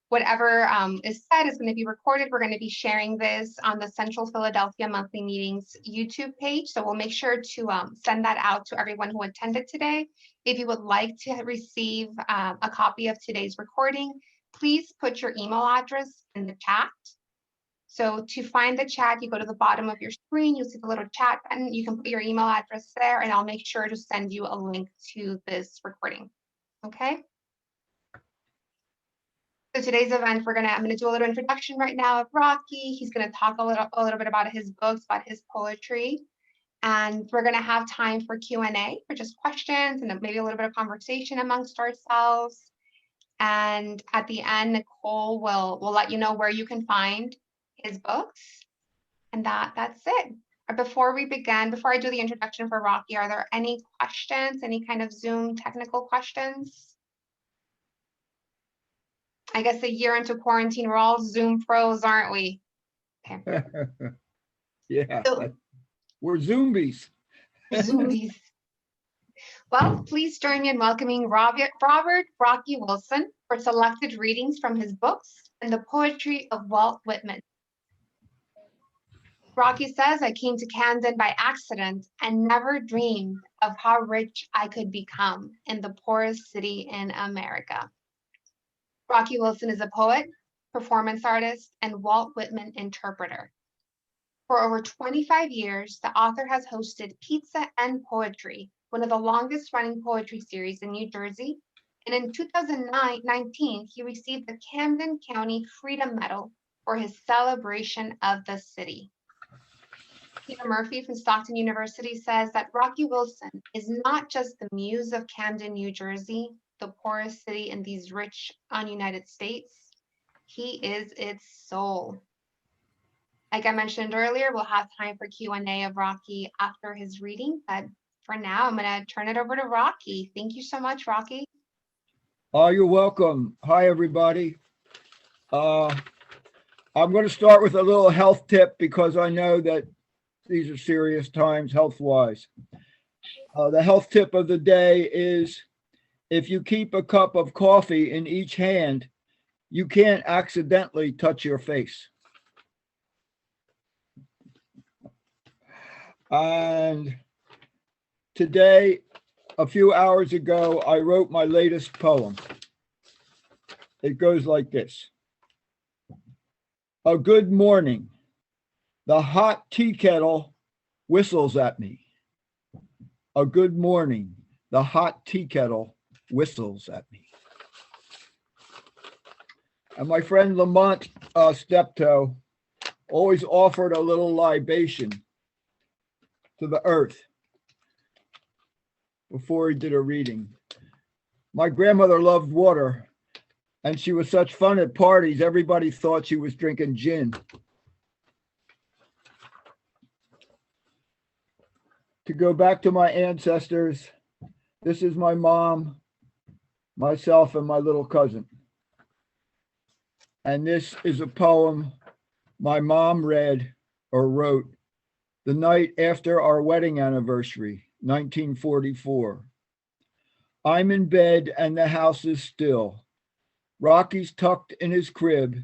Whatever is said is going to be recorded. We're going to be sharing this on the Central Philadelphia Monthly Meetings YouTube page. So we'll make sure to send that out to everyone who attended today. If you would like to receive a copy of today's recording, please put your email address in the chat. So to find the chat, you go to the bottom of your screen, you'll see the little chat button. You can put your email address there, and I'll make sure to send you a link to this recording. Okay. So today's event, I'm gonna do a little introduction right now of Rocky. He's gonna talk a little bit about his books, about his poetry, and we're gonna have time for Q&A, for just questions and maybe a little bit of conversation amongst ourselves. And at the end, Nicole will let you know where you can find his books, and that's it. Before we begin, before I do the introduction for Rocky, are there any questions? Any kind of Zoom technical questions? I guess a year into quarantine, we're all Zoom pros, aren't we? Okay. Yeah, so, we're zombies. Zombies. Well, please join me in welcoming Robert Rocky Wilson for selected readings from his books and the poetry of Walt Whitman. Rocky says, I came to Camden by accident and never dreamed of how rich I could become in the poorest city in America. Rocky Wilson is a poet, performance artist, and Walt Whitman interpreter. For over 25 years, the author has hosted Pizza and Poetry, one of the longest running poetry series in New Jersey. And in 2019, he received the Camden County Freedom Medal for his celebration of the city. Peter Murphy from Stockton University says that Rocky Wilson is not just the muse of Camden, New Jersey, the poorest city in these rich, un-United States. He is its soul. Like I mentioned earlier, we'll have time for Q&A of Rocky after his reading, but for now, I'm gonna turn it over to Rocky. Thank you so much, Rocky. Oh, you're welcome. Hi, everybody. I'm gonna start with a little health tip because I know that these are serious times health-wise. The health tip of the day is if you keep a cup of coffee in each hand, you can't accidentally touch your face. And today, a few hours ago, I wrote my latest poem. It goes like this. A good morning. The hot tea kettle whistles at me. A good morning. The hot tea kettle whistles at me. And my friend Lamont Steptoe always offered a little libation to the earth before he did a reading. My grandmother loved water, and she was such fun at parties, everybody thought she was drinking gin. To go back to my ancestors, this is my mom, myself, and my little cousin. And this is a poem my mom read or wrote the night after our wedding anniversary, 1944. I'm in bed and the house is still. Rocky's tucked in his crib.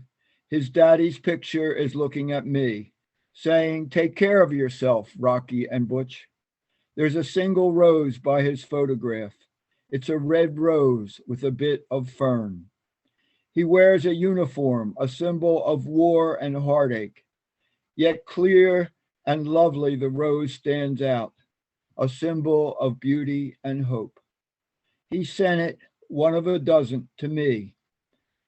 His daddy's picture is looking at me, saying, take care of yourself, Rocky and Butch. There's a single rose by his photograph. It's a red rose with a bit of fern. He wears a uniform, a symbol of war and heartache. Yet clear and lovely the rose stands out, a symbol of beauty and hope. He sent it, one of a dozen, to me.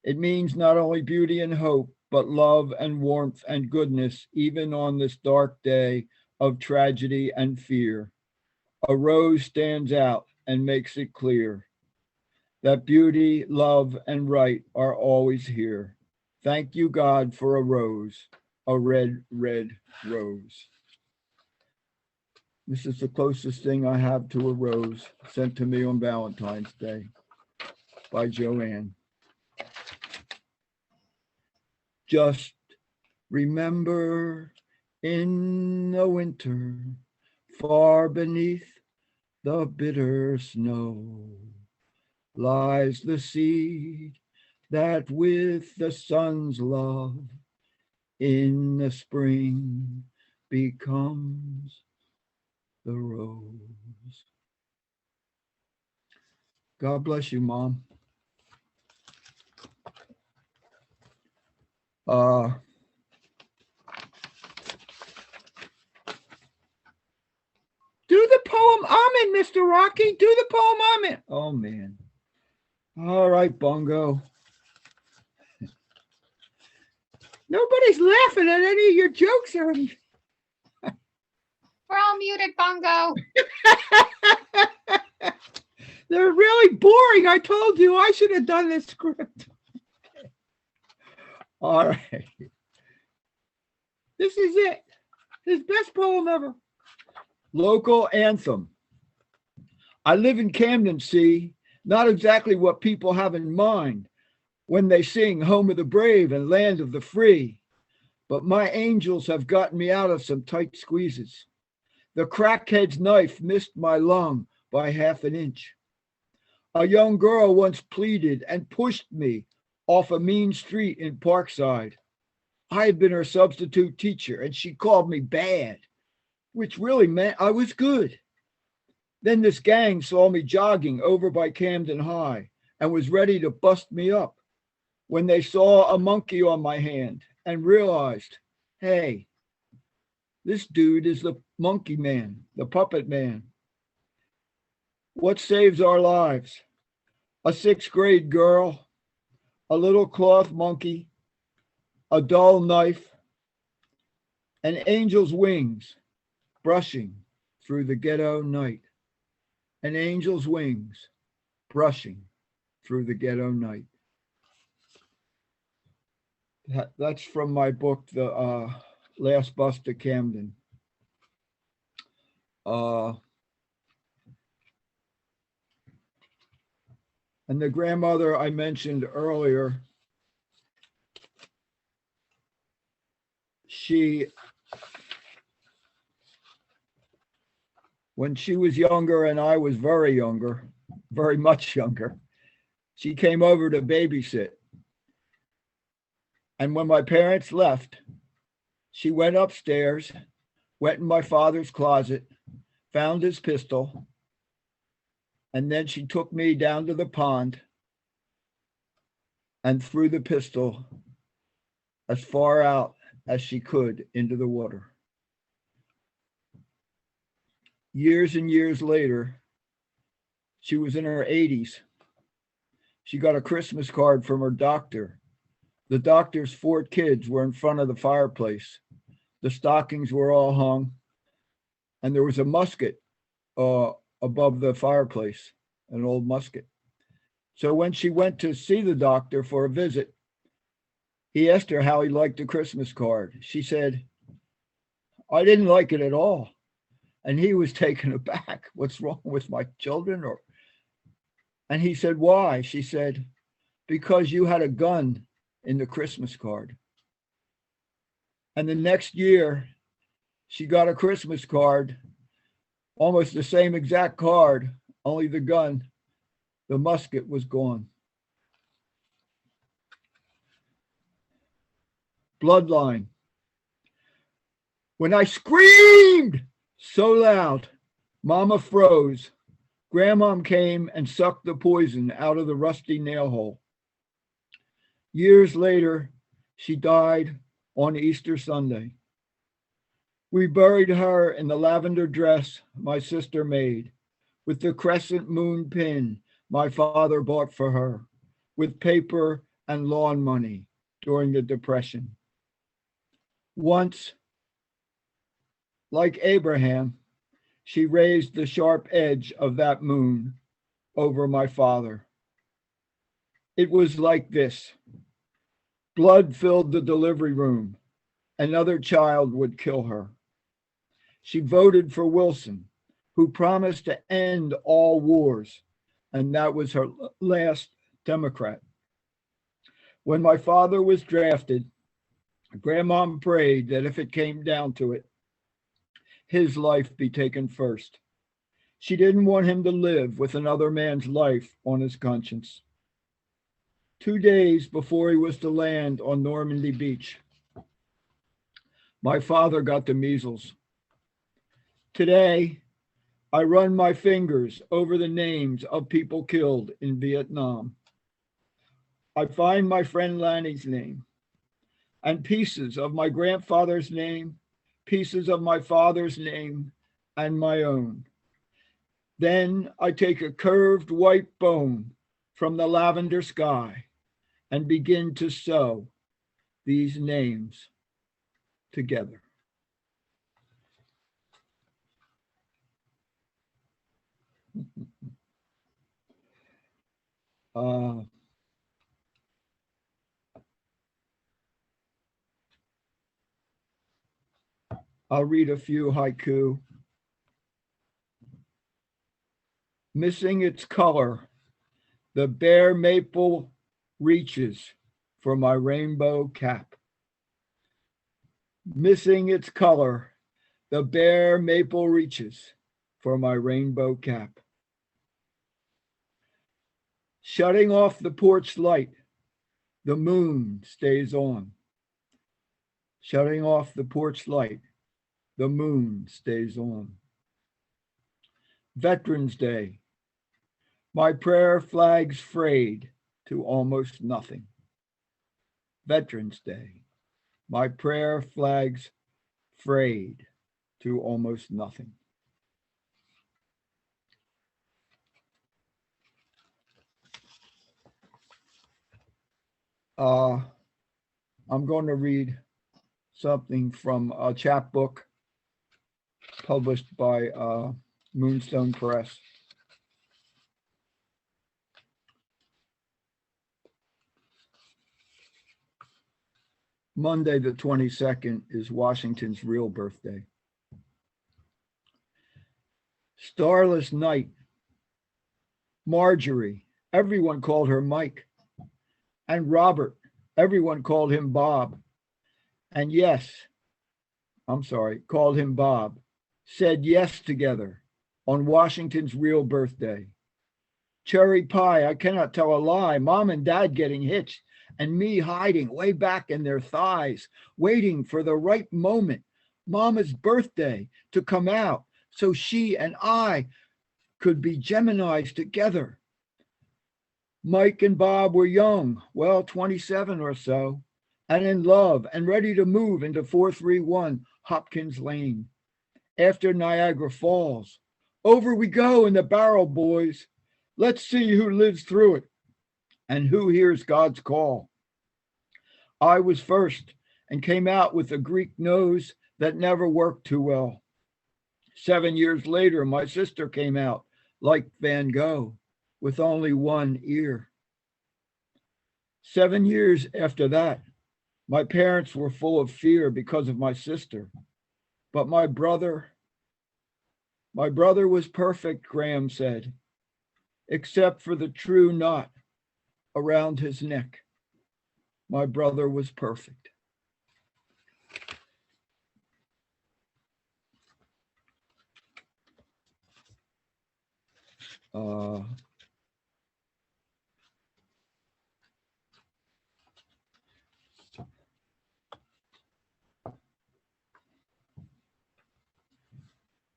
It means not only beauty and hope, but love and warmth and goodness, even on this dark day of tragedy and fear. A rose stands out and makes it clear that beauty, love, and right are always here. Thank you, God, for a rose, a red, red rose. This is the closest thing I have to a rose sent to me on Valentine's Day by Joanne. Just remember in the winter, far beneath the bitter snow, lies the seed that with the sun's love in the spring becomes the rose. God bless you, Mom. Do the poem I'm in, Mr. Rocky. Do the poem I'm in. Oh, man. All right, Bongo. Nobody's laughing at any of your jokes or anything. We're all muted, Bongo. They're really boring. I told you I should have done this script. All right. This is it. His best poem ever. Local anthem. I live in Camden, see, not exactly what people have in mind when they sing home of the brave and land of the free. But my angels have gotten me out of some tight squeezes. The crackhead's knife missed my lung by half an inch. A young girl once pleaded and pushed me off a mean street in Parkside. I had been her substitute teacher and she called me bad, which really meant I was good. Then this gang saw me jogging over by Camden High and was ready to bust me up when they saw a monkey on my hand and realized, hey, this dude is the monkey man, the puppet man. What saves our lives? A 6th grade girl, a little cloth monkey, a dull knife, and angel's wings brushing through the ghetto night. An angel's wings brushing through the ghetto night. That's from my book, The Last Bus to Camden. And the grandmother I mentioned earlier, when she was younger and I was very younger, very much younger, she came over to babysit. And when my parents left, she went upstairs, went in my father's closet, found his pistol, and then she took me down to the pond and threw the pistol as far out as she could into the water. Years and years later, she was in her 80s. She got a Christmas card from her doctor. The doctor's 4 kids were in front of the fireplace. The stockings were all hung, and there was a musket above the fireplace, an old musket. So when she went to see the doctor for a visit, he asked her how he liked the Christmas card. She said, I didn't like it at all. And he was taken aback. What's wrong with my children? And he said, why? She said, because you had a gun in the Christmas card. And the next year, she got a Christmas card, almost the same exact card, only the gun, the musket was gone. Bloodline. When I screamed so loud, Mama froze. Grandmom came and sucked the poison out of the rusty nail hole. Years later, she died on Easter Sunday. We buried her in the lavender dress my sister made, with the crescent moon pin my father bought for her, with paper and lawn money during the Depression. Once, like Abraham, she raised the sharp edge of that moon over my father. It was like this. Blood filled the delivery room. Another child would kill her. She voted for Wilson, who promised to end all wars, and that was her last Democrat. When my father was drafted, Grandmom prayed that if it came down to it, his life be taken first. She didn't want him to live with another man's life on his conscience. 2 days before he was to land on Normandy Beach. My father got the measles. Today, I run my fingers over the names of people killed in Vietnam. I find my friend Lanny's name and pieces of my grandfather's name, pieces of my father's name, and my own. Then I take a curved white bone from the lavender sky and begin to sew these names together. I'll read a few haiku. Missing its color, the bare maple reaches for my rainbow cap. Missing its color, the bare maple reaches for my rainbow cap. Shutting off the porch light, the moon stays on. Shutting off the porch light, the moon stays on. Veterans Day, my prayer flags frayed to almost nothing. Veterans Day, my prayer flags frayed to almost nothing. I'm going to read something from a chapbook published by Moonstone Press. Monday, the 22nd, is Washington's real birthday. Starless night. Marjorie, everyone called her Mike. And Robert, everyone called him Bob. And called him Bob, said yes together on Washington's real birthday. Cherry pie, I cannot tell a lie. Mom and Dad getting hitched and me hiding way back in their thighs, waiting for the right moment, Mama's birthday, to come out so she and I could be Geminis together. Mike and Bob were young, well, 27 or so, and in love and ready to move into 431 Hopkins Lane. After Niagara Falls, over we go in the barrel, boys. Let's see who lives through it and who hears God's call. I was first and came out with a Greek nose that never worked too well. 7 years later, my sister came out like Van Gogh with only one ear. 7 years after that, my parents were full of fear because of my sister. But my brother was perfect, Graham said, except for the true knot around his neck. My brother was perfect.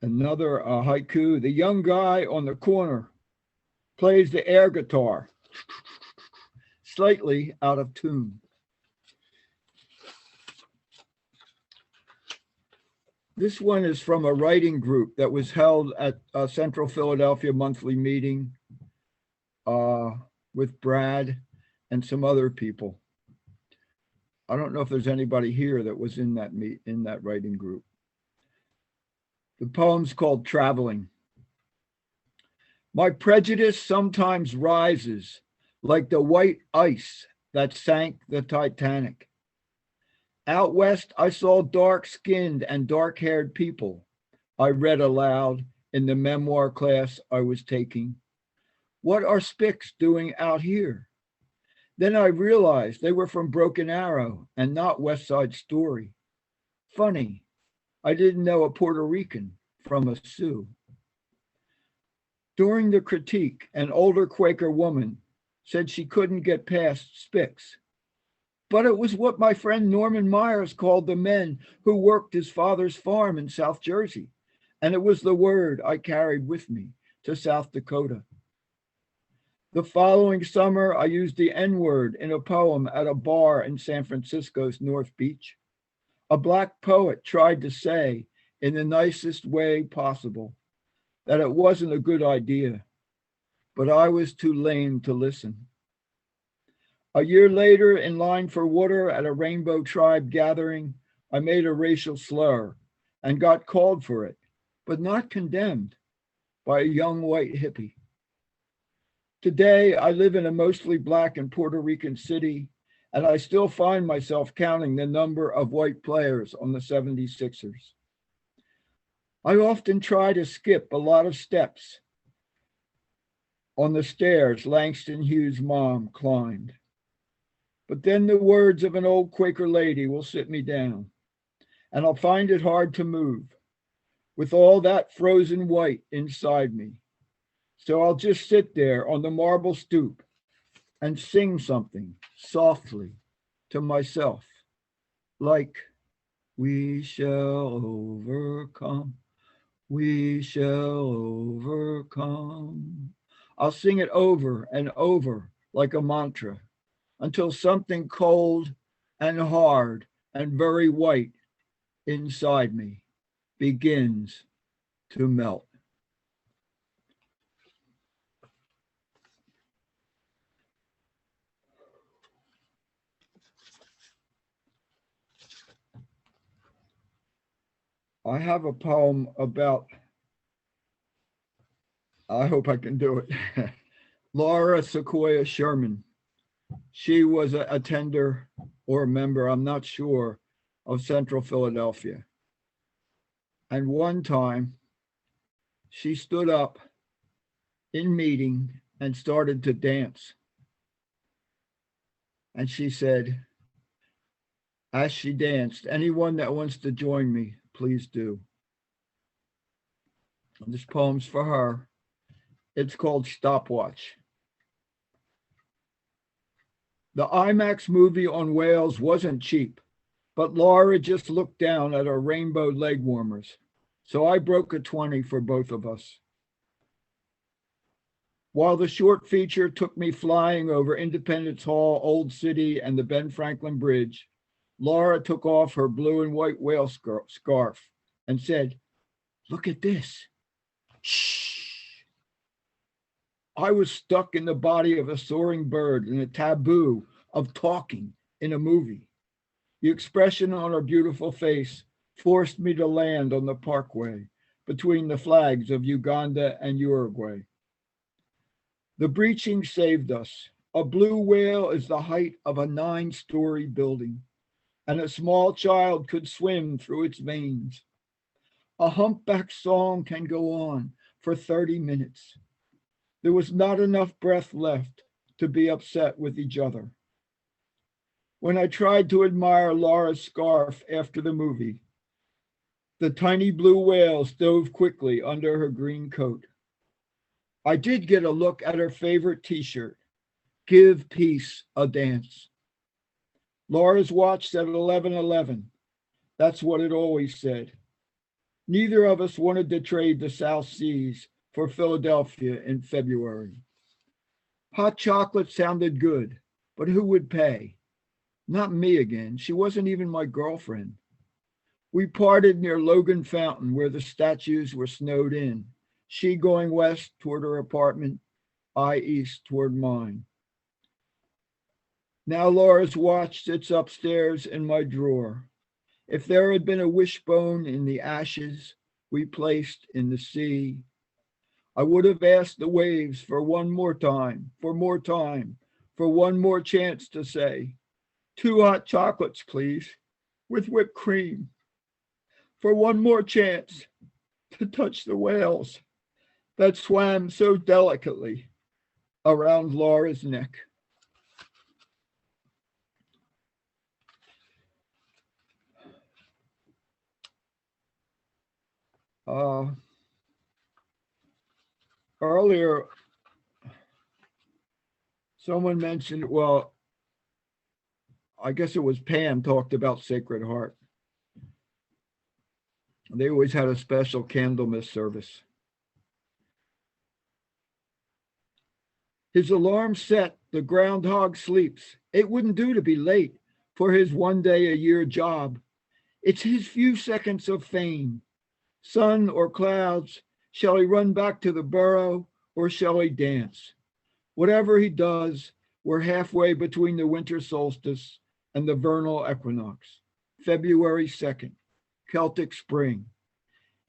Another haiku. The young guy on the corner plays the air guitar, slightly out of tune. This one is from a writing group that was held at a Central Philadelphia monthly meeting with Brad and some other people. I don't know if there's anybody here that was in that writing group. The poem's called Traveling. My prejudice sometimes rises like the white ice that sank the Titanic. Out west, I saw dark-skinned and dark-haired people. I read aloud in the memoir class I was taking. What are Spics doing out here? Then I realized they were from Broken Arrow and not West Side Story. Funny, I didn't know a Puerto Rican from a Sioux. During the critique, an older Quaker woman said she couldn't get past Spicks. But it was what my friend Norman Myers called the men who worked his father's farm in South Jersey. And it was the word I carried with me to South Dakota. The following summer, I used the N-word in a poem at a bar in San Francisco's North Beach. A Black poet tried to say, in the nicest way possible, that it wasn't a good idea, but I was too lame to listen. A year later, in line for water at a Rainbow Tribe gathering, I made a racial slur and got called for it, but not condemned by a young white hippie. Today, I live in a mostly Black and Puerto Rican city, and I still find myself counting the number of white players on the 76ers. I often try to skip a lot of steps on the stairs Langston Hughes' mom climbed. But then the words of an old Quaker lady will sit me down, and I'll find it hard to move with all that frozen white inside me. So I'll just sit there on the marble stoop and sing something softly to myself, like, we shall overcome, we shall overcome. I'll sing it over and over like a mantra until something cold and hard and very white inside me begins to melt. I have a poem about, I hope I can do it, Laura Sequoia Sherman. She was a attender or a member, I'm not sure, of Central Philadelphia. And one time, she stood up in meeting and started to dance. And she said, as she danced, anyone that wants to join me, please do. And this poem's for her. It's called Stopwatch. The IMAX movie on Wales wasn't cheap, but Laura just looked down at our rainbow leg warmers. So I broke a 20 for both of us. While the short feature took me flying over Independence Hall, Old City, and the Ben Franklin Bridge, Laura took off her blue and white whale scarf and said, look at this. Shh. I was stuck in the body of a soaring bird in a taboo of talking in a movie. The expression on her beautiful face forced me to land on the parkway between the flags of Uganda and Uruguay. The breaching saved us. A blue whale is the height of a 9-story building, and a small child could swim through its veins. A humpback song can go on for 30 minutes. There was not enough breath left to be upset with each other. When I tried to admire Laura's scarf after the movie, the tiny blue whales dove quickly under her green coat. I did get a look at her favorite t-shirt, Give Peace a Dance. Laura's watch said 11:11. That's what it always said. Neither of us wanted to trade the South Seas for Philadelphia in February. Hot chocolate sounded good, but who would pay? Not me again. She wasn't even my girlfriend. We parted near Logan Fountain where the statues were snowed in, she going west toward her apartment, I east toward mine. Now Laura's watch sits upstairs in my drawer. If there had been a wishbone in the ashes we placed in the sea, I would have asked the waves for one more time, for one more chance to say, 2 hot chocolates, please, with whipped cream, for one more chance to touch the whales that swam so delicately around Laura's neck. Earlier, Someone mentioned, well, I guess it was Pam talked about Sacred Heart. They always had a special Candlemas service. His alarm set, the groundhog sleeps. It wouldn't do to be late for his 1 day-a-year job. It's his few seconds of fame. Sun or clouds, shall he run back to the burrow or shall he dance? Whatever he does, we're halfway between the winter solstice and the vernal equinox. February 2nd, Celtic spring.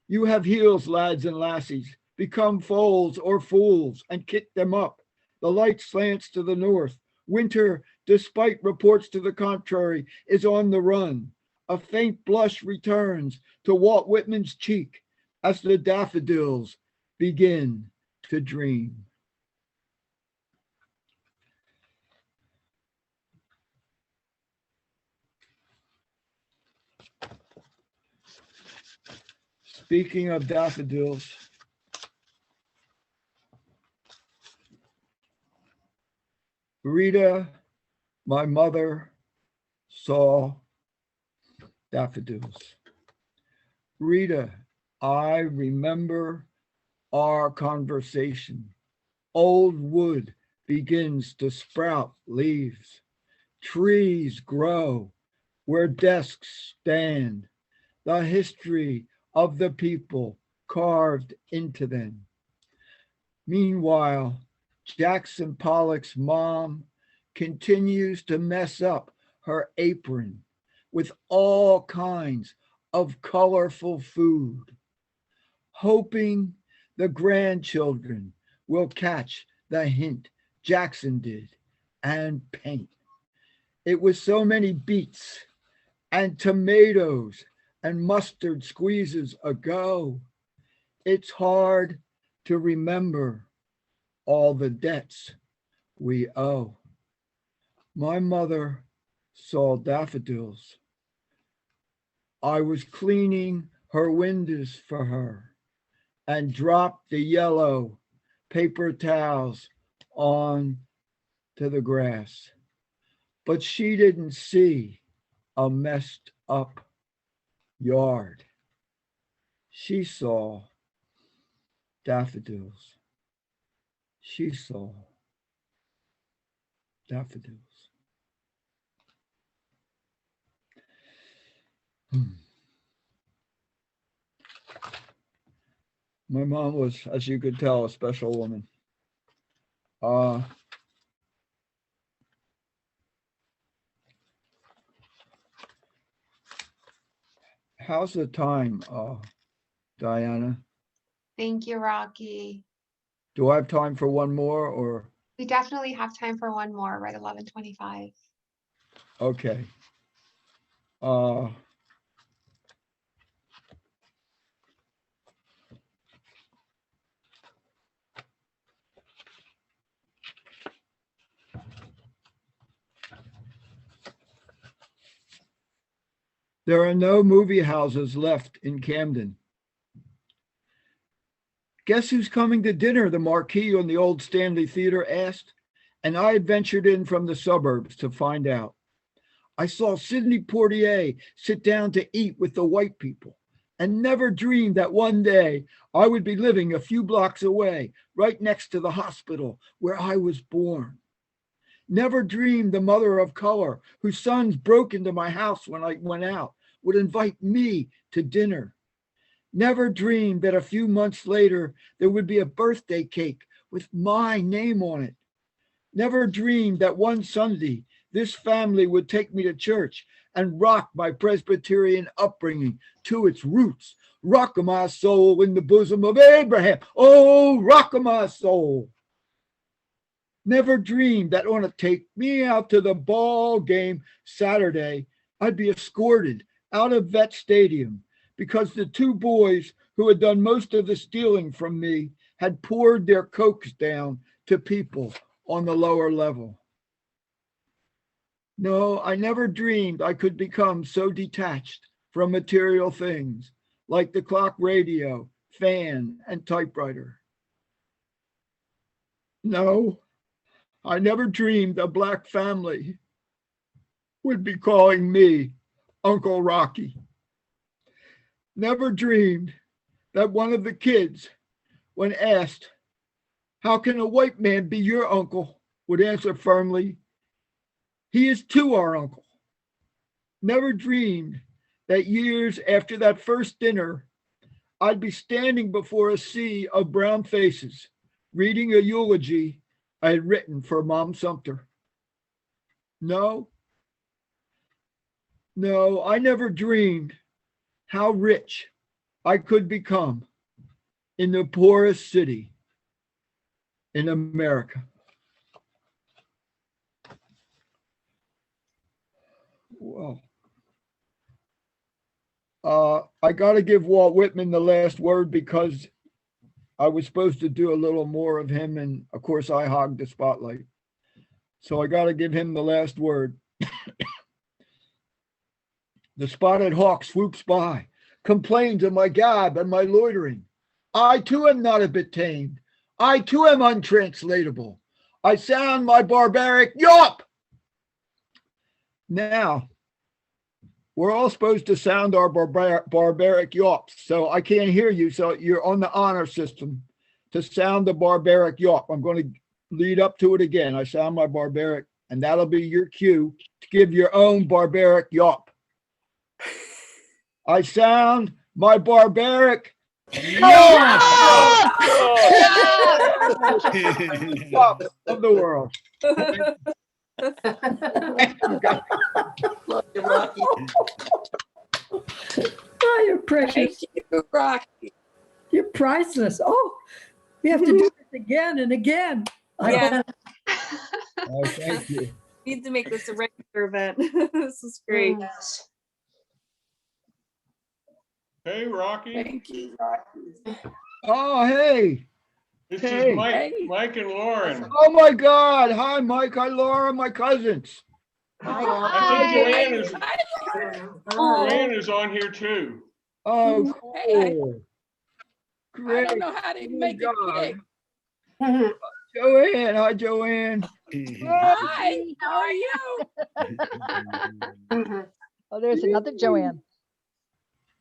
You have heels, lads and lassies. Become foals or fools and kick them up. The light slants to the north. Winter, despite reports to the contrary, is on the run. A faint blush returns to Walt Whitman's cheek as the daffodils begin to dream. Speaking of daffodils, Rita, my mother, saw daffodils. Rita, I remember our conversation. Old wood begins to sprout leaves. Trees grow where desks stand. The history of the people carved into them. Meanwhile, Jackson Pollock's mom continues to mess up her apron with all kinds of colorful food, hoping the grandchildren will catch the hint Jackson did and paint. It was so many beets and tomatoes and mustard squeezes ago. It's hard to remember all the debts we owe. My mother saw daffodils. I was cleaning her windows for her and dropped the yellow paper towels on to the grass. But she didn't see a messed up yard. She saw daffodils. She saw daffodils. My mom was, as you could tell, a special woman. How's the time, Diana? Thank you, Rocky. Do I have time for one more or? We definitely have time for one more, right? 11:25. Okay. There are no movie houses left in Camden. Guess who's coming to dinner? The marquee on the old Stanley Theater asked, and I had ventured in from the suburbs to find out. I saw Sidney Poitier sit down to eat with the white people and never dreamed that one day I would be living a few blocks away, right next to the hospital where I was born. Never dreamed the mother of color, whose sons broke into my house when I went out, would invite me to dinner. Never dreamed that a few months later there would be a birthday cake with my name on it. Never dreamed that one Sunday this family would take me to church and rock my Presbyterian upbringing to its roots. Rock of my soul in the bosom of Abraham. Oh, rock of my soul. Never dreamed that on a take me out to the ball game Saturday, I'd be escorted out of Vet Stadium because the two boys who had done most of the stealing from me had poured their cokes down to people on the lower level. No, I never dreamed I could become so detached from material things like the clock radio, fan, and typewriter. No, I never dreamed a Black family would be calling me Uncle Rocky. Never dreamed that one of the kids, when asked, how can a white man be your uncle, would answer firmly, he is too our uncle. Never dreamed that years after that first dinner, I'd be standing before a sea of brown faces, reading a eulogy I had written for Mom Sumter. No, I never dreamed how rich I could become in the poorest city in America. Well, I got to give Walt Whitman the last word because I was supposed to do a little more of him, and of course I hogged the spotlight. So I got to give him the last word. The spotted hawk swoops by, complains of my gab and my loitering. I too am not a bit tamed. I too am untranslatable. I sound my barbaric yawp. Now, we're all supposed to sound our barbaric yawps. So I can't hear you. So you're on the honor system to sound the barbaric yawp. I'm going to lead up to it again. I sound my barbaric, and that'll be your cue to give your own barbaric yawp. I sound my barbaric yawp of the world. Love you, Rocky. Oh, you're precious. Thank you, Rocky. You're priceless. Oh, we have to do this again and again. Yeah. Oh, thank you. Need to make this a regular event. This is great. Yes. Hey, Rocky. Thank you, Rocky. Oh, hey. This Hey. is Mike, Hey. Mike and Lauren. Oh my God. Hi, Mike. Hi, Laura, my cousins. I think Hi. Joanne is on here too. Oh, Hey. cool. I Great. don't know how to make it God. big. Joanne. Hi, Joanne. Hi, how are you? Oh, there's another Joanne.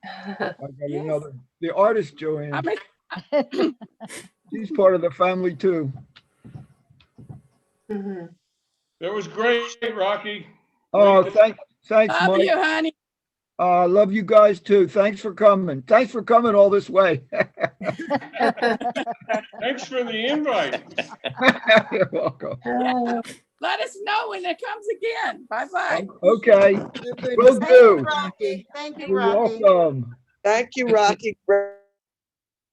I got Yes. another. The artist, Joanne. I'm She's part of the family too. That was great, Rocky. Oh, Great. thanks, love Mike. you, honey. Love you guys too. Thanks for coming. Thanks for coming all this way. Thanks for the invite. You're welcome. Let us know when it comes again. Bye-bye. Okay, will Thank do. you, Rocky. Thank you, You're Rocky. welcome. Thank you, Rocky.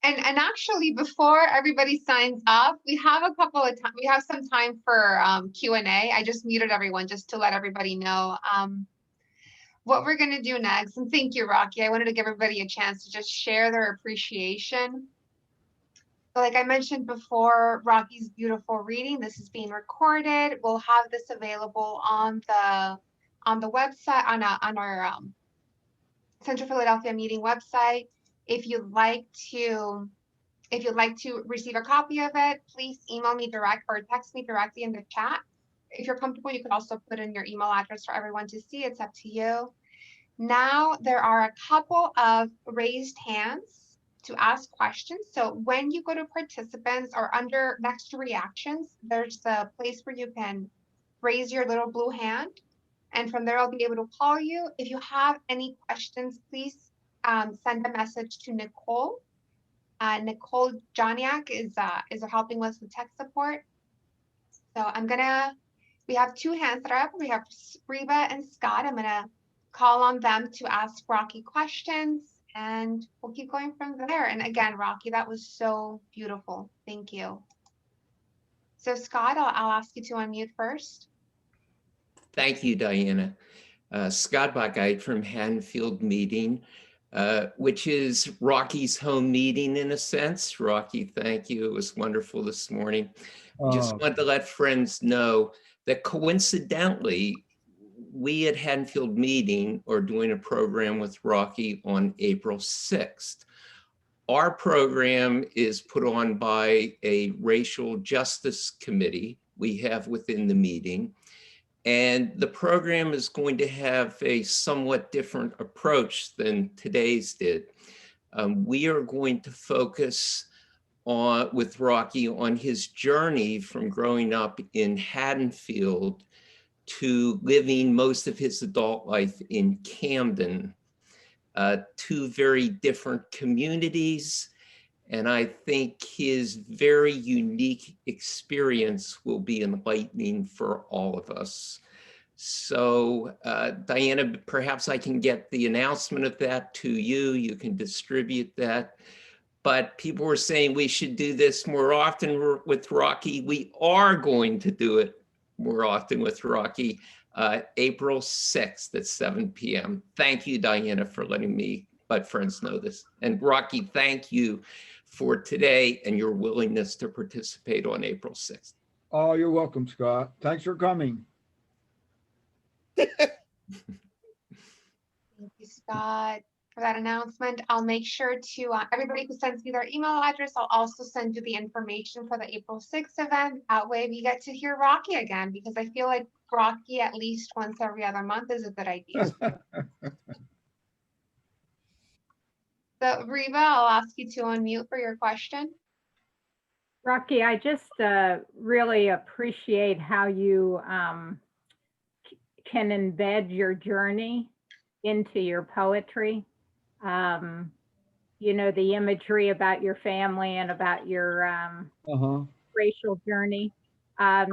And actually, before everybody signs up, we have a couple of time. We have some time for Q&A. I just muted everyone just to let everybody know what we're going to do next. And thank you, Rocky. I wanted to give everybody a chance to just share their appreciation. So like I mentioned before, Rocky's beautiful reading. This is being recorded. We'll have this available on the website on our Central Philadelphia meeting website. If you'd like to receive a copy of it, please email me direct or text me directly in the chat. If you're comfortable, you could also put in your email address for everyone to see. It's up to you. Now there are a couple of raised hands to ask questions. So when you go to participants or under next to reactions, there's a place where you can raise your little blue hand. And from there, I'll be able to call you. If you have any questions, please send a message to Nicole. Nicole Joniak is helping us with tech support. So we have two hands that are up. We have Reba and Scott. I'm gonna call on them to ask Rocky questions and we'll keep going from there. And again, Rocky, that was so beautiful. Thank you. So Scott, I'll ask you to unmute first. Thank you, Diana. Scott Buckeye from Hanfield Meeting, which is Rocky's home meeting in a sense. Rocky, thank you. It was wonderful this morning. Just wanted to let friends know that coincidentally, we at Hanfield Meeting are doing a program with Rocky on April 6th. Our program is put on by a racial justice committee we have within the meeting. And the program is going to have a somewhat different approach than today's did. We are going to focus on, with Rocky, on his journey from growing up in Haddonfield to living most of his adult life in Camden, two very different communities. And I think his very unique experience will be enlightening for all of us. So Diana, perhaps I can get the announcement of that to you. You can distribute that. But people were saying we should do this more often with Rocky. We are going to do it more often with Rocky, April 6th at 7 p.m. Thank you, Diana, for letting me, Bud Friends, know this. And Rocky, thank you for today and your willingness to participate on April 6th. Oh, you're welcome, Scott. Thanks for coming. Thank you, Scott, for that announcement. I'll make sure to, everybody who sends me their email address, I'll also send you the information for the April 6th event. That way we get to hear Rocky again, because I feel like Rocky at least once every other month is a good idea. So Reba, I'll ask you to unmute for your question. Rocky, I just really appreciate how you can embed your journey into your poetry. You know, the imagery about your family and about your racial journey. Are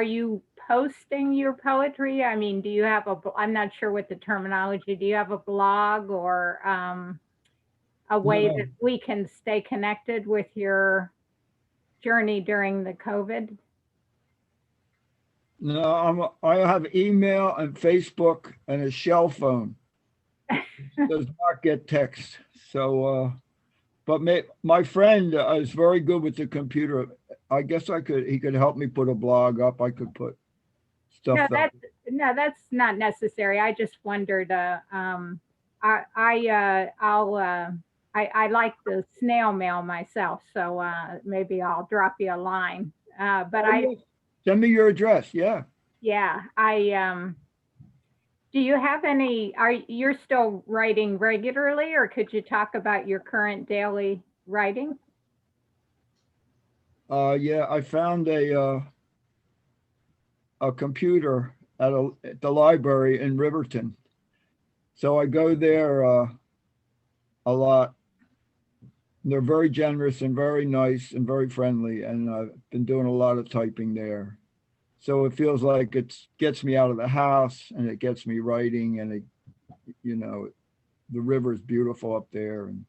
you posting your poetry? I mean, do you have I'm not sure what the terminology, do you have a blog or a way that we can stay connected with your journey during the COVID? No, I have email and Facebook and a shell phone. Does not get text. So, but my friend is very good with the computer. I guess he could help me put a blog up. I could put stuff. No, that's not necessary. I just wondered. I like the snail mail myself, so maybe I'll drop you a line. Send me your address. Yeah. Yeah. Do you have any, you're still writing regularly, or could you talk about your current daily writing? Yeah, I found a computer at the library in Riverton. So I go there a lot. They're very generous and very nice and very friendly. And I've been doing a lot of typing there. So it feels like it gets me out of the house and it gets me writing, and the river's beautiful up there. And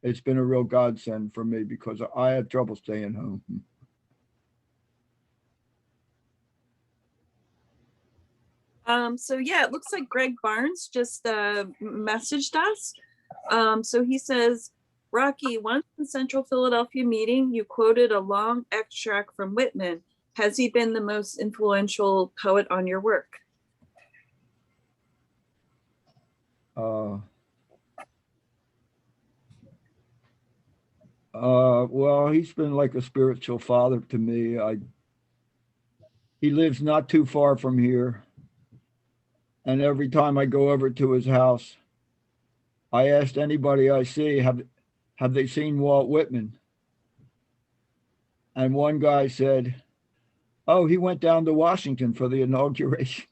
it's been a real godsend for me because I have trouble staying home. So yeah, it looks like Greg Barnes just messaged us. So he says, Rocky, once in Central Philadelphia meeting, you quoted a long extract from Whitman. Has he been the most influential poet on your work? Well, he's been like a spiritual father to me. He lives not too far from here. And every time I go over to his house, I asked anybody I see, have they seen Walt Whitman? And one guy said, oh, he went down to Washington for the inauguration.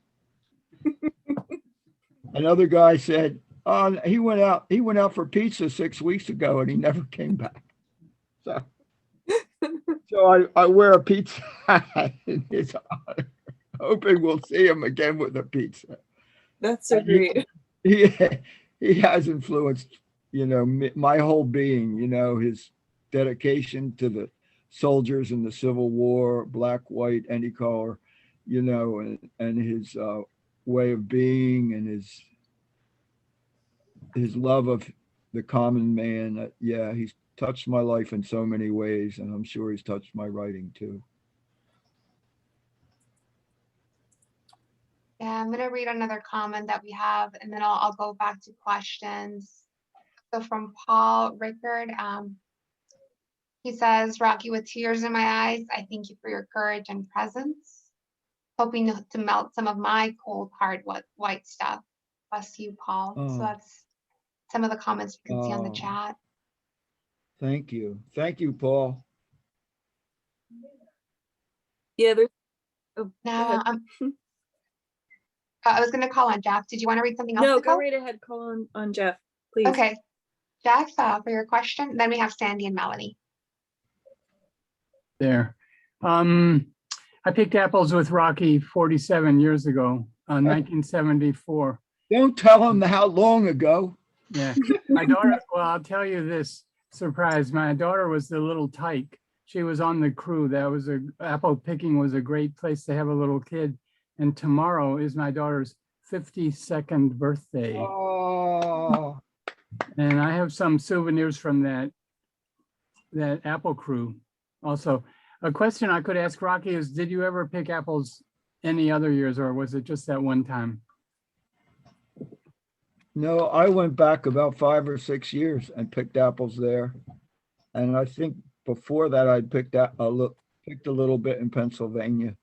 Another guy said, oh, he went out for pizza 6 weeks ago and he never came back. So I wear a pizza hat in his honor, hoping we'll see him again with a pizza. That's so great. He has influenced, my whole being, his dedication to the soldiers in the Civil War, black, white, any color, and his way of being and his love of the common man. Yeah, he's touched my life in so many ways, and I'm sure he's touched my writing too. Yeah, I'm going to read another comment that we have, and then I'll go back to questions. So from Paul Rickard, He says, Rocky, with tears in my eyes, I thank you for your courage and presence. Hoping to melt some of my cold, hard, white stuff. Bless you, Paul. So Oh. that's some of the comments you can see on the Oh. chat. Thank you. Thank you, Paul. Yeah, there's. Oh, go Now, ahead. I was going to call on Jeff. Did you want to read something else? No, Nicole? go right ahead. Call on Jeff, please. Okay. Jeff, for your question. Then we have Sandy and Melanie. There. I picked apples with Rocky 47 years ago, 1974. Don't tell him how long ago. Yeah. My daughter, well, I'll tell you this surprise. My daughter was the little tyke. She was on the crew. Apple picking was a great place to have a little kid. And tomorrow is my daughter's 52nd birthday. Oh. And I have some souvenirs from that apple crew. Also, a question I could ask Rocky is, did you ever pick apples any other years, or was it just that one time? No, I went back about 5 or 6 years and picked apples there. And I think before that, I picked a little bit in Pennsylvania.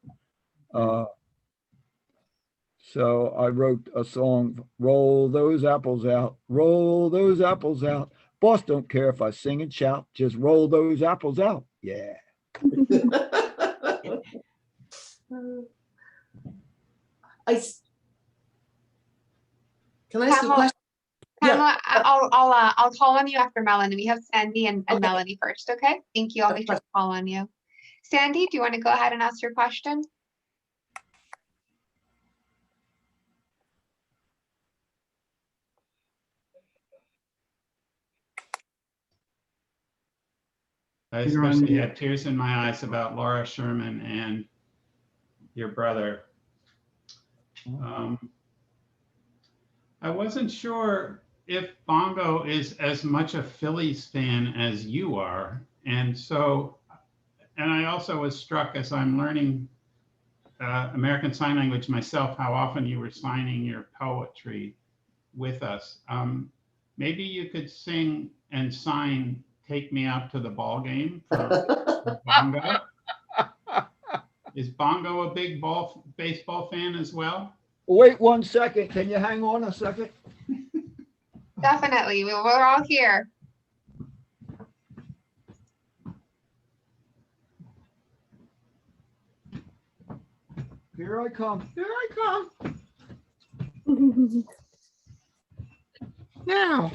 So I wrote a song, roll those apples out, roll those apples out. Boss don't care if I sing and shout, just roll those apples out. Yeah. Can I ask a Pamela, question? Pamela, I'll call on you after Melanie. We have Sandy and Okay. Melanie first, okay? Thank you. I'll make sure to call on you. Sandy, do you want to go ahead and ask your question? I especially had tears in my eyes about Laura Sherman and your brother. I wasn't sure if Bongo is as much a Phillies fan as you are. And I also was struck as I'm learning American Sign Language myself, how often you were signing your poetry with us. Maybe you could sing and sign Take Me Out to the Ball Game for Bongo. Is Bongo a big baseball fan as well? Wait 1 second. Can you hang on a second? Definitely. We're all here. Here I come. Here I come. Now.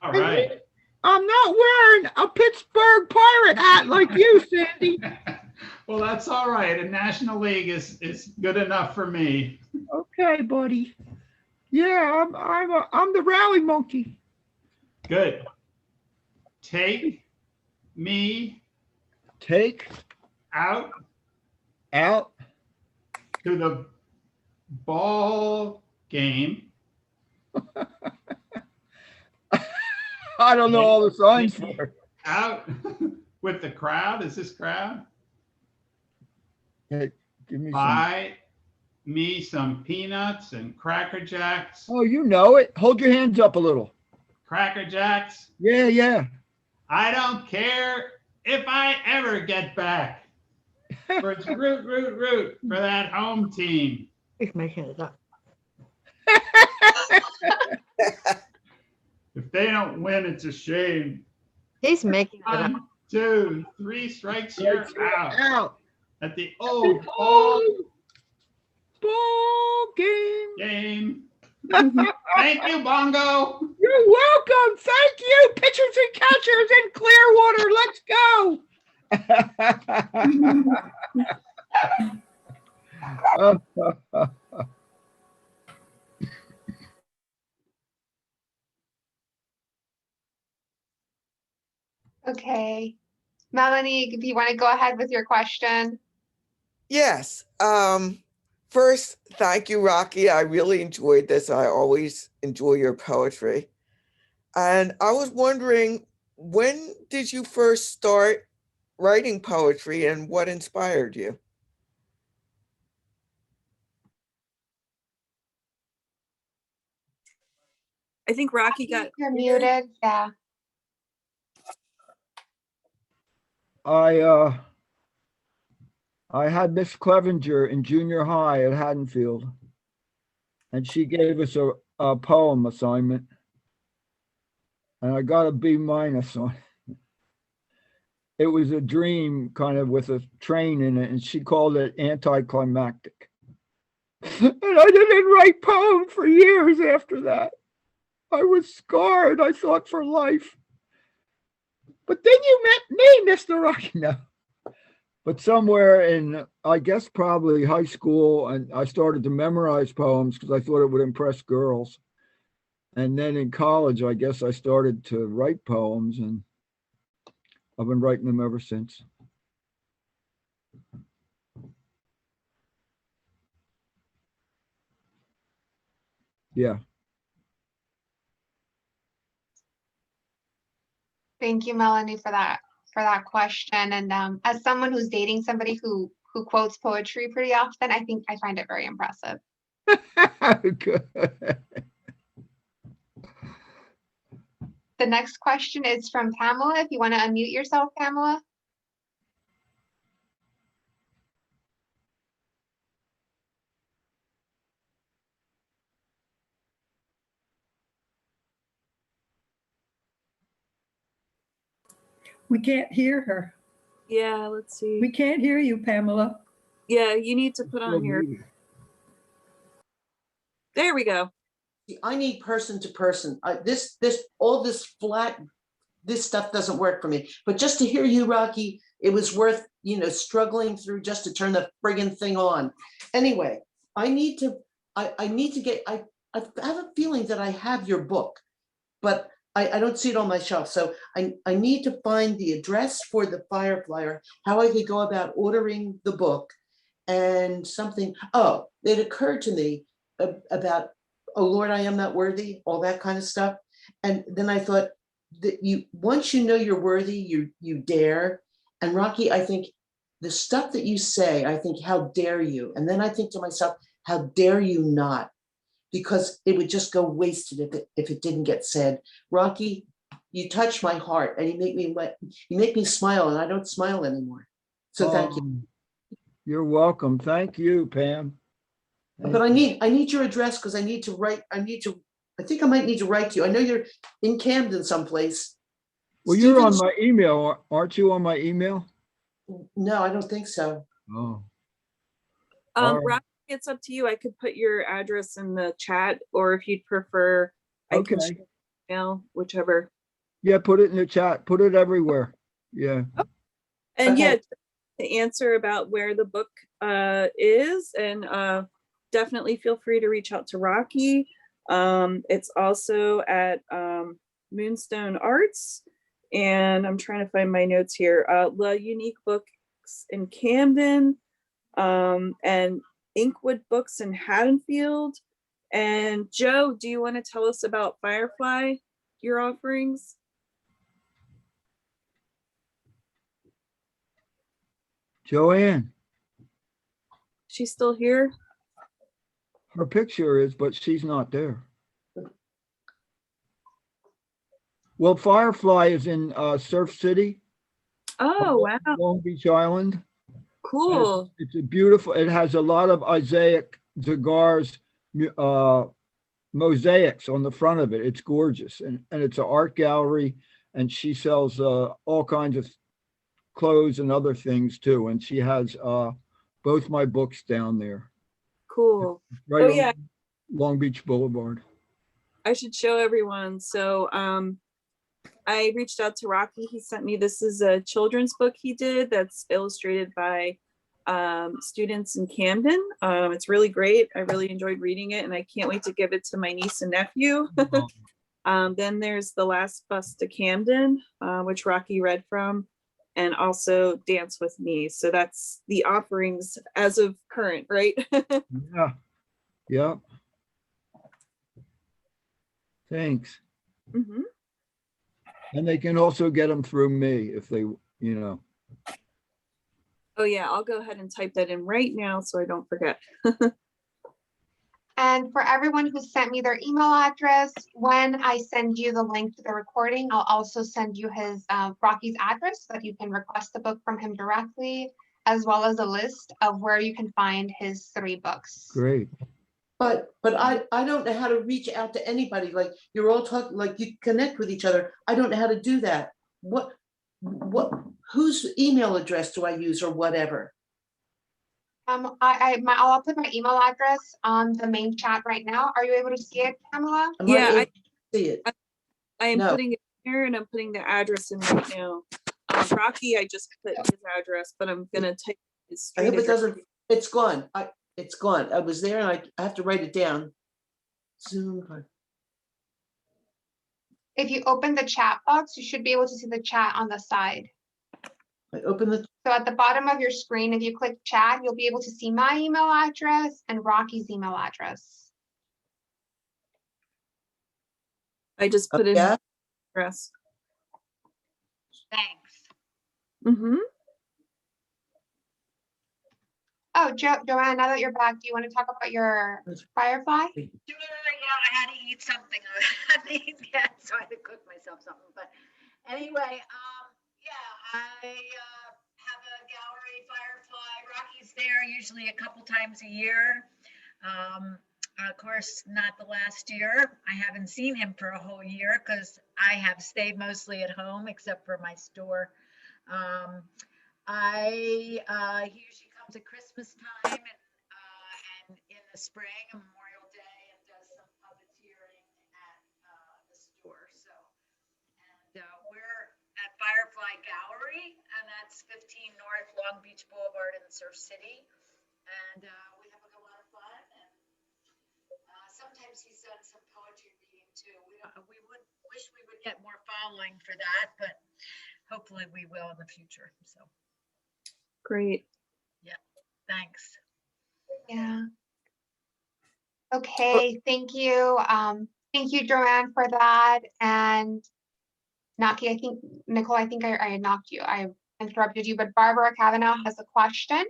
All right. I'm not wearing a Pittsburgh Pirate hat like you, Sandy. Well, that's all right. A National League is good enough for me. Okay, buddy. Yeah, I'm the rally monkey. Good. Take me out to the ball game. I don't know all the signs for it. Out with the crowd. Is this crowd? Hey, give me some. Buy me some peanuts and Cracker Jacks. Oh, you know it. Hold your hands up a little. Cracker Jacks. Yeah, yeah. I don't care if I ever get back. For it's root for that home team. He's making it up. If they don't win, it's a shame. He's making it up. 1, 2, 3 strikes, you're out. Out. At the old ball game. Thank you, Bongo. You're welcome. Thank you, pitchers and catchers in Clearwater. Let's go. Okay. Melanie, if you want to go ahead with your question. Yes. First, thank you, Rocky. I really enjoyed this. I always enjoy your poetry. And I was wondering, when did you first start writing poetry and what inspired you? I think Rocky got. You're muted. Yeah. I had Miss Clevenger in junior high at Haddonfield, and she gave us a poem assignment, and I got a B- on it. It was a dream kind of with a train in it, and she called it anticlimactic. And I didn't write poems for years after that. I was scarred, I thought, for life. But then you met me, Mr. Rocky. No. But somewhere in, I guess probably high school, and I started to memorize poems because I thought it would impress girls. And then in college, I guess I started to write poems, and I've been writing them ever since. Yeah. Thank you, Melanie, for that question. And as someone who's dating somebody who quotes poetry pretty often, I think I find it very impressive. Good. The next question is from Pamela. If you want to unmute yourself, Pamela. We can't hear her. Yeah, let's see. We can't hear you, Pamela. Yeah, you need to put on your. There we go. I need person to person. All this flat, this stuff doesn't work for me. But just to hear you, Rocky, it was worth, struggling through just to turn the friggin' thing on. Anyway, I have a feeling that I have your book, but I don't see it on my shelf. So I need to find the address for the Fireflyer, how I could go about ordering the book, and something. Oh, it occurred to me about, oh Lord, I am not worthy, all that kind of stuff. And then I thought that once you know you're worthy, you dare. And Rocky, I think the stuff that you say, I think, how dare you? And then I think to myself, how dare you not? Because it would just go wasted if it didn't get said. Rocky, you touch my heart, and you make me smile, and I don't smile anymore. So thank you. You're welcome. Thank you, Pam. But I need your address because I need to write. I think I might need to write to you. I know you're in Camden someplace. Well, you're on my email, aren't you? On my email? No, I don't think so. Oh. Rocky, it's up to you. I could put your address in the chat, or if you'd prefer, I can share email, whichever. Yeah, put it in the chat. Put it everywhere. Yeah. And yeah, to answer about where the book is, and definitely feel free to reach out to Rocky. It's also at Moonstone Arts, and I'm trying to find my notes here. La Unique Books in Camden, and Inkwood Books in Haddonfield. And Joe, do you want to tell us about Firefly, your offerings? Joanne. She's still here? Her picture is, but she's not there. Well, Firefly is in Surf City. Oh, wow. Long Beach Island. Cool. It's a beautiful, it has a lot of Isaac Zagar's mosaics on the front of it. It's gorgeous. And it's an art gallery, and she sells all kinds of clothes and other things too. And she has both my books down there. Cool. Right. Oh, yeah. Long Beach Boulevard. I should show everyone. So I reached out to Rocky. He sent me, this is a children's book he did that's illustrated by students in Camden. It's really great. I really enjoyed reading it, and I can't wait to give it to my niece and nephew. Then there's The Last Bus to Camden, which Rocky read from, and also Dance with Me. So that's the offerings as of current, right? Yeah. Yeah. Thanks. Mm-hmm. And they can also get them through me if they, Oh yeah, I'll go ahead and type that in right now so I don't forget. And for everyone who sent me their email address, when I send you the link to the recording, I'll also send you his Rocky's address so that you can request the book from him directly, as well as a list of where you can find his 3 books. Great. But I don't know how to reach out to anybody. Like you're all talking, like you connect with each other. I don't know how to do that. Whose email address do I use or whatever? I'll put my email address on the main chat right now. Are you able to see it, Pamela? Yeah, I see it. I am No. putting it here and I'm putting the address in right now. Rocky, I just put his address, but I'm gonna type his I street hope it address. doesn't, it's gone. It's gone. I was there and I have to write it down. Zoom. If you open the chat box, you should be able to see the chat on the side. I open the, So at the bottom of your screen, if you click chat, you'll be able to see my email address and Rocky's email address. I just put in yeah. his address. Thanks. Mm-hmm. Oh, Joanne, now that you're back, do you want to talk about your Firefly? Sure, yeah, I had to eat something. I had to eat that, so I had to cook myself something. But anyway, yeah, I have a gallery, Firefly. Rocky's there usually a couple times a year. Of course, not the last year. I haven't seen him for a whole year because I have stayed mostly at home except for my store. He usually comes at Christmas time and in the spring, Memorial Day, and does some puppeteering at the store. So, and we're at Firefly Gallery, and that's 15 North Long Beach Boulevard in Surf City. And we have a lot of fun. And sometimes he's done some poetry reading too. We would wish we would get more following for that, but hopefully we will in the future. So. Great. Yeah, thanks. Yeah. Okay, thank you. Thank you, Joanne, for that. And Naki, Nicole, I think I knocked you. I interrupted you, but Barbara Kavanaugh has a question.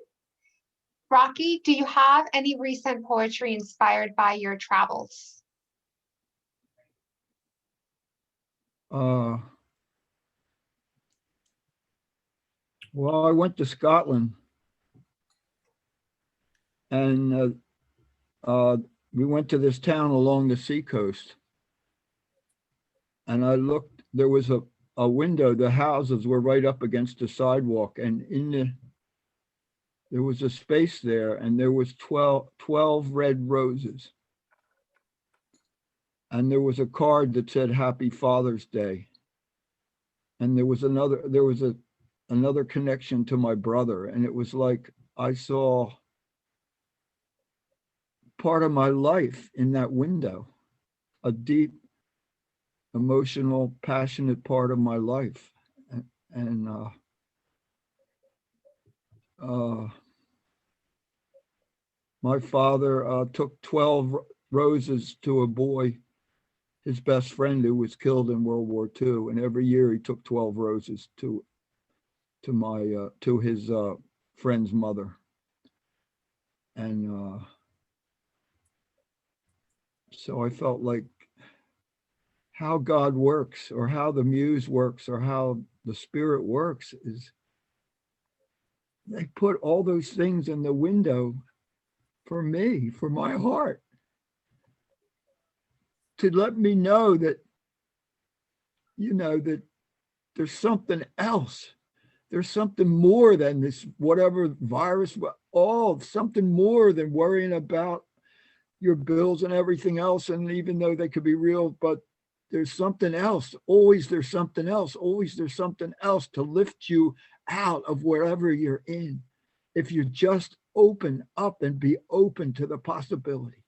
Rocky, do you have any recent poetry inspired by your travels? Well, I went to Scotland and we went to this town along the seacoast. And I looked, there was a window, the houses were right up against the sidewalk, and there was a space there, and there was 12 red roses. And there was a card that said Happy Father's Day. And there was another connection to my brother, and it was like I saw part of my life in that window, a deep, emotional, passionate part of my life. And my father took 12 roses to a boy, his best friend, who was killed in World War II, and every year he took 12 roses to his friend's mother. And so I felt like how God works, or how the muse works, or how the spirit works, is they put all those things in the window for me, for my heart, to let me know that, that there's something else. There's something more than this, whatever virus, something more than worrying about your bills and everything else. And even though they could be real, but there's something else. Always there's something else. Always there's something else to lift you out of wherever you're in. If you just open up and be open to the possibility.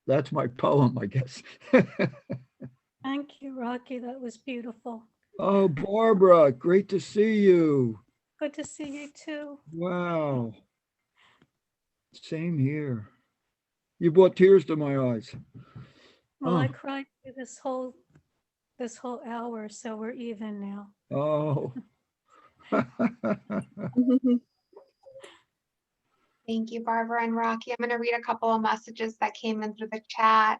That's my poem, I guess. Thank you, Rocky. That was beautiful. Oh, Barbara, great to see you. Good to see you too. Wow. Same here. You brought tears to my eyes. Well, I cried through this whole hour, so we're even now. Oh. Thank you, Barbara and Rocky. I'm going to read a couple of messages that came in through the chat.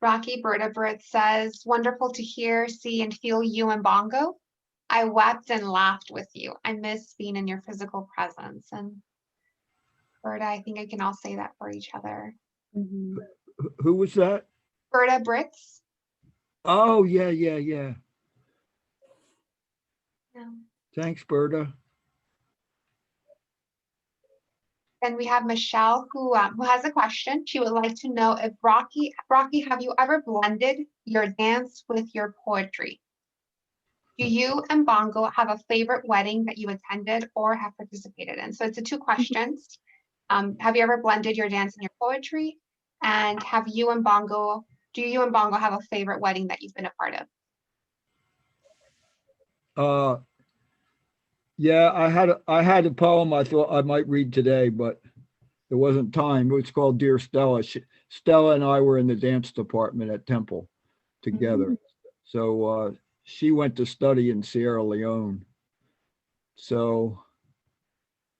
Rocky Berta says, wonderful to hear, see, and feel you and Bongo. I wept and laughed with you. I miss being in your physical presence. And Berta, I think I can all say that for each other. Who was that? Berta Britz. Oh, yeah. Yeah. Thanks, Berta. Then we have Michelle who has a question. She would like to know if Rocky, have you ever blended your dance with your poetry? Do you and Bongo have a favorite wedding that you attended or have participated in? So it's two questions. Have you ever blended your dance and your poetry? And do you and Bongo have a favorite wedding that you've been a part of? Yeah, I had a poem I thought I might read today, but there wasn't time. It's called Dear Stella. Stella and I were in the dance department at Temple together. So she went to study in Sierra Leone. So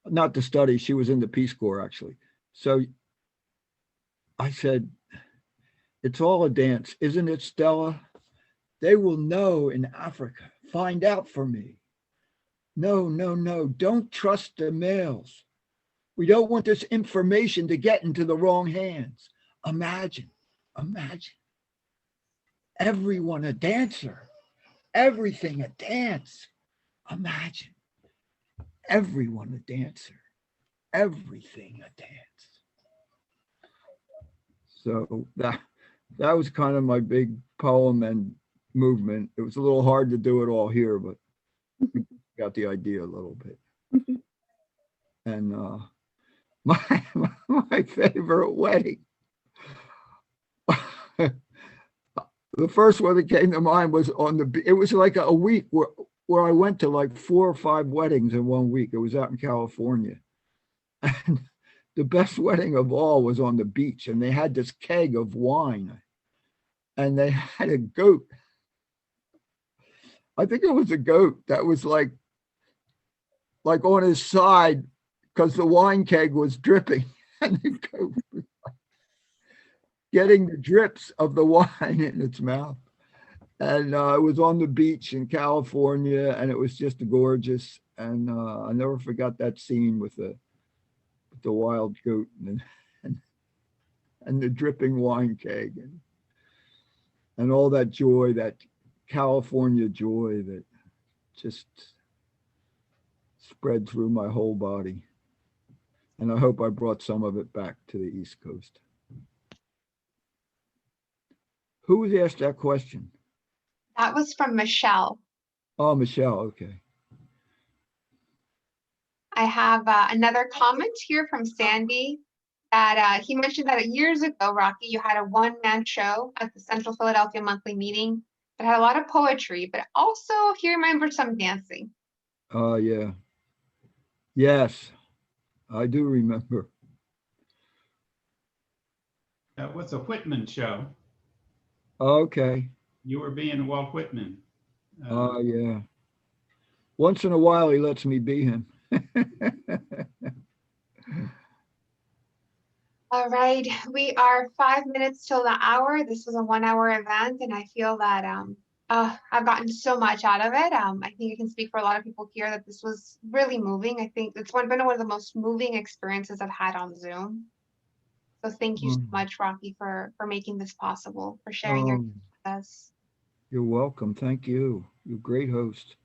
not to study, she was in the Peace Corps actually. So I said, it's all a dance, isn't it, Stella? They will know in Africa. Find out for me. No, don't trust the males. We don't want this information to get into the wrong hands. Imagine. Everyone a dancer. Everything a dance. Imagine. Everyone a dancer. Everything a dance. So that was kind of my big poem and movement. It was a little hard to do it all here, but got the idea a little bit. And my favorite wedding. The first one that came to mind was it was like a week where I went to like 4 or 5 weddings in 1 week. It was out in California. And the best wedding of all was on the beach, and they had this keg of wine, and they had a goat. I think it was a goat that was like on his side because the wine keg was dripping, and the goat was getting the drips of the wine in its mouth. And it was on the beach in California, and it was just gorgeous. And I never forgot that scene with the wild goat and the dripping wine keg and all that joy, that California joy that just spread through my whole body. And I hope I brought some of it back to the East Coast. Who was asked that question? That was from Michelle. Oh, Michelle, okay. I have another comment here from Sandy that he mentioned that years ago, Rocky, you had a one-man show at the Central Philadelphia Monthly Meeting that had a lot of poetry, but also he remembered some dancing. Oh, yeah. Yes, I do remember. That was a Whitman show. Okay. You were being Walt Whitman. Oh, yeah. Once in a while, he lets me be him. All right, we are 5 minutes till the hour. This was a 1-hour event, and I feel that I've gotten so much out of it. I think I can speak for a lot of people here that this was really moving. I think it's been one of the most moving experiences I've had on Zoom. So thank you so much, Rocky, for making this possible, for sharing your with us. You're welcome. Thank you. You're a great host.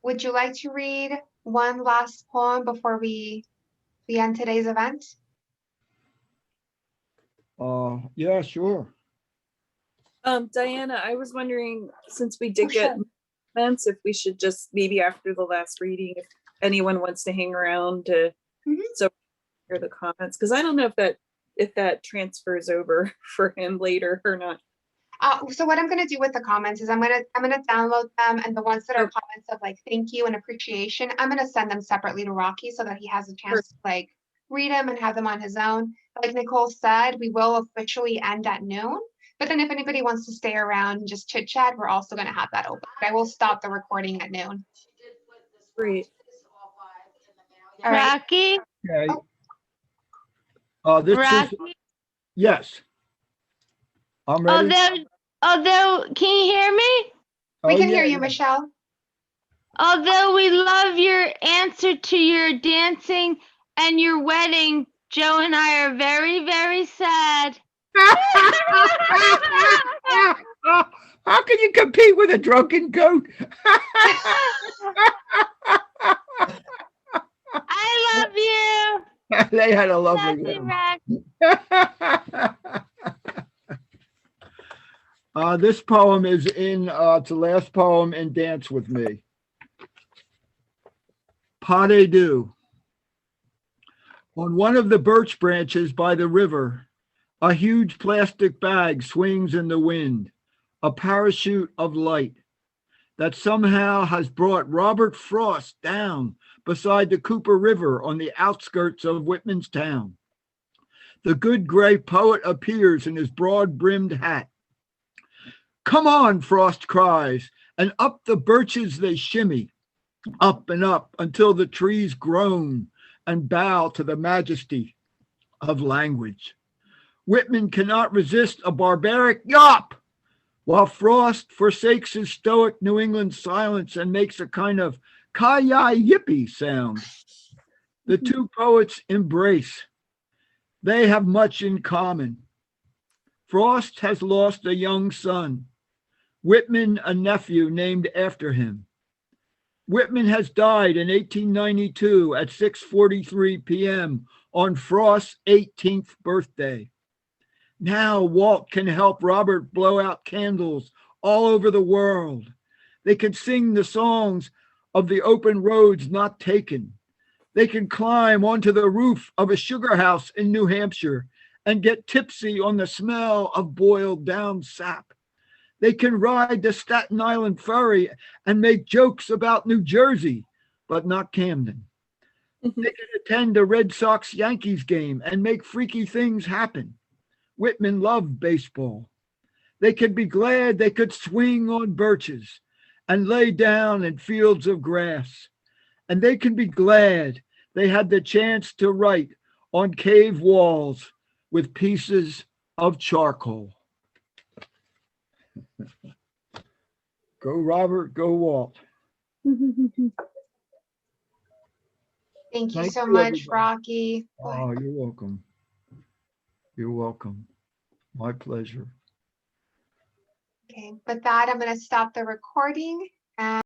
Would you like to read one last poem before we end today's event? Yeah, sure. Diana, I was wondering, since we did get comments, if we should just maybe after the last reading, if anyone wants to hang around to so hear the comments, because I don't know if that transfers over for him later or not. So what I'm going to do with the comments is I'm going to download them, and the ones that are comments of like thank you and appreciation, I'm going to send them separately to Rocky so that he has a chance to like read them and have them on his own. Like Nicole said, we will officially end at noon, but then if anybody wants to stay around and just chit chat, we're also going to have that open. But I will stop the recording at noon. Great. All right. Rocky, Okay. This is, Rocky. yes. I'm ready. Although, can you hear me? We Oh, can hear yeah, you, Michelle. Although we love your answer to your dancing and your wedding, Joe and I are very, very sad. How can you compete with a drunken goat? I love you. They had a lovely Love you, wedding. Rock. This poem is in, it's the last poem in Dance With Me. Pas de deux. On one of the birch branches by the river, a huge plastic bag swings in the wind, a parachute of light that somehow has brought Robert Frost down beside the Cooper River on the outskirts of Whitman's town. The good gray poet appears in his broad-brimmed hat. Come on, Frost cries, and up the birches they shimmy, up and up until the trees groan and bow to the majesty of language. Whitman cannot resist a barbaric yawp, while Frost forsakes his stoic New England silence and makes a kind of ki-yi-yippee sound. The two poets embrace. They have much in common. Frost has lost a young son, Whitman a nephew named after him. Whitman has died in 1892 at 6:43 p.m. on Frost's 18th birthday. Now Walt can help Robert blow out candles all over the world. They can sing the songs of the open roads not taken. They can climb onto the roof of a sugar house in New Hampshire and get tipsy on the smell of boiled down sap. They can ride the Staten Island ferry and make jokes about New Jersey, but not Camden. They can attend a Red Sox-Yankees game and make freaky things happen. Whitman loved baseball. They could be glad they could swing on birches and lay down in fields of grass. And they can be glad they had the chance to write on cave walls with pieces of charcoal. Go, Robert, go, Walt. Thank you Thank so you, much, everybody. Rocky. Oh, you're welcome. You're welcome. My pleasure. Okay, with that, I'm going to stop the recording. And